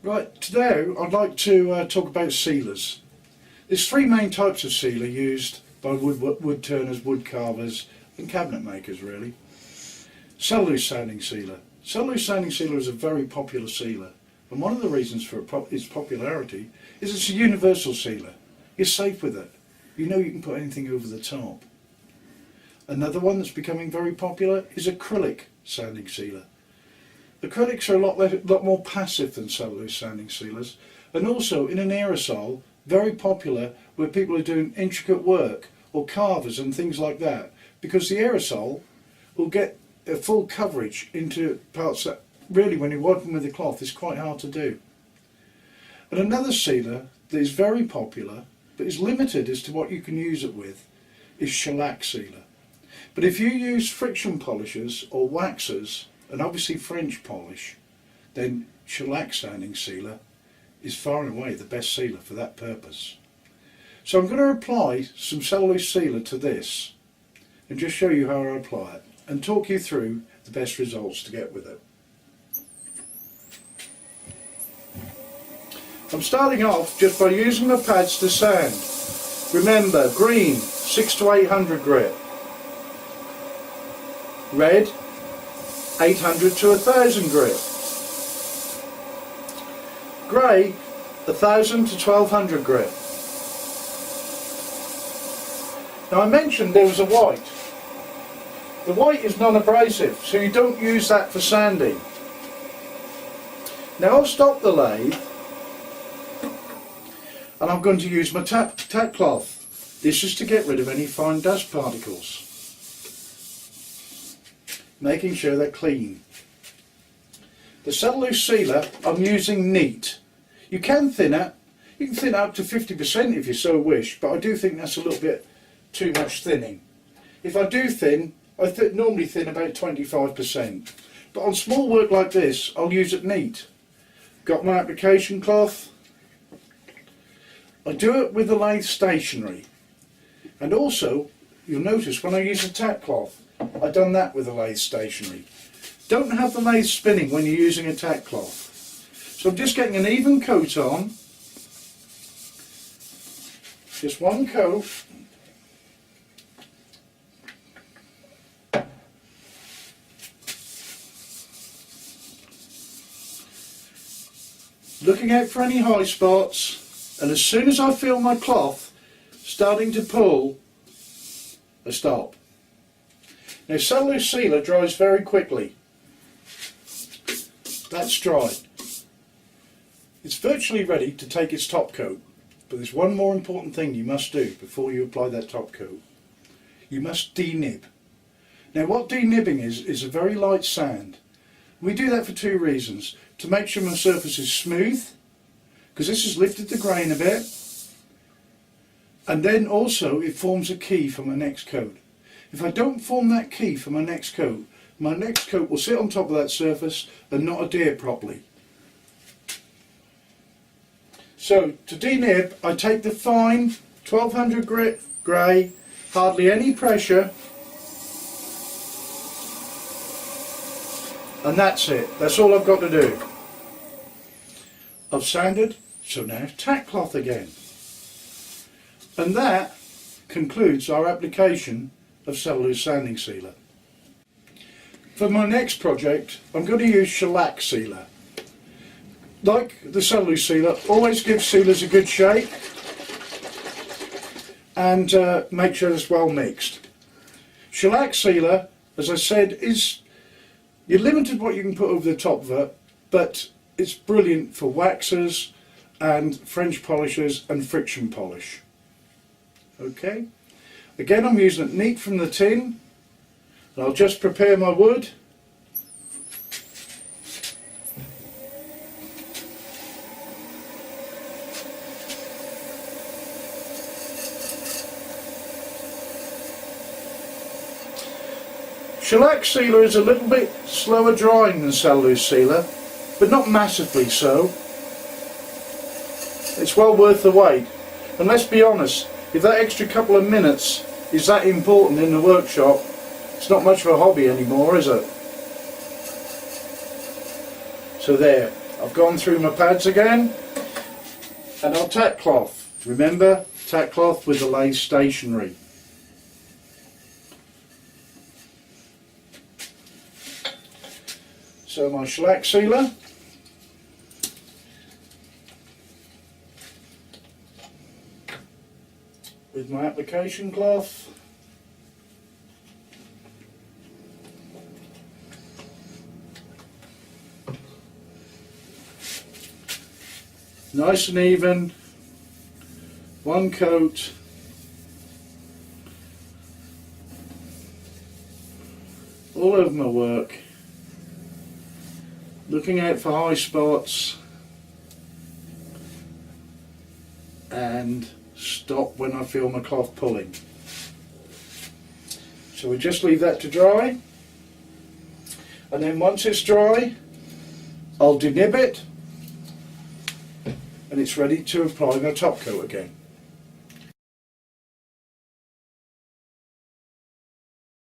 Right, today I'd like to talk about sealers. There's three main types of sealer used by wood turners, wood carvers and cabinet makers really. Cellulose sanding sealer. Cellulose sanding sealer is a very popular sealer, and one of the reasons for its popularity is it's a universal sealer. You're safe with it. You know you can put anything over the top. Another one that's becoming very popular is acrylic sanding sealer. Acrylics are a lot more passive than cellulose sanding sealers, and also in an aerosol, very popular where people are doing intricate work or carvers and things like that, because the aerosol will get a full coverage into parts that really when you're working with the cloth is quite hard to do. And another sealer that is very popular but is limited as to what you can use it with is shellac sealer. But if you use friction polishers or waxers and obviously French polish, then shellac sanding sealer is far and away the best sealer for that purpose. So I'm going to apply some cellulose sealer to this and just show you how I apply it and talk you through the best results to get with it. I'm starting off just by using the pads to sand. Remember, green 600 to 800 grit, red 800 to 1000 grit, grey 1000 to 1200 grit. Now I mentioned there was a white. The white is non-abrasive, so you don't use that for sanding. Now I'll stop the lathe and I'm going to use my tack cloth. This is to get rid of any fine dust particles, making sure they're clean. The cellulose sealer I'm using neat. You can thin it. You can thin it up to 50% if you so wish, but I do think that's a little bit too much thinning. If I do thin, I normally thin about 25%. But on small work like this, I'll use it neat. Got my application cloth. I do it with the lathe stationary. And also, you'll notice when I use a tack cloth, I've done that with the lathe stationary. Don't have the lathe spinning when you're using a tack cloth. So I'm just getting an even coat on. Just one coat. Looking out for any high spots, and as soon as I feel my cloth starting to pull, I stop. Now cellulose sealer dries very quickly. That's dried. It's virtually ready to take its top coat, but there's one more important thing you must do before you apply that top coat. You must denib. Now what denibbing is a very light sand. We do that for two reasons. To make sure my surface is smooth, because this has lifted the grain a bit, and then also it forms a key for my next coat. If I don't form that key for my next coat will sit on top of that surface and not adhere properly. So to denib, I take the fine 1200 grit grey, hardly any pressure, and that's it. That's all I've got to do. I've sanded, so now tack cloth again. And that concludes our application of cellulose sanding sealer. For my next project, I'm going to use shellac sealer. Like the cellulose sealer, always give sealers a good shake and make sure it's well mixed. Shellac sealer, as I said, you're limited what you can put over the top of it, but it's brilliant for waxers and French polishers and friction polish. Okay, again I'm using it neat from the tin, and I'll just prepare my wood. Shellac sealer is a little bit slower drying than cellulose sealer, but not massively so. It's well worth the wait. And let's be honest, if that extra couple of minutes is that important in the workshop, it's not much of a hobby anymore, is it? So there, I've gone through my pads again, and I'll tack cloth. Remember, tack cloth with the lathe stationary. So my shellac sealer. With my application cloth. Nice and even, one coat, all over my work, looking out for high spots and stop when I feel my cloth pulling. So we just leave that to dry, and then once it's dry I'll denib it, and it's ready to apply my top coat again.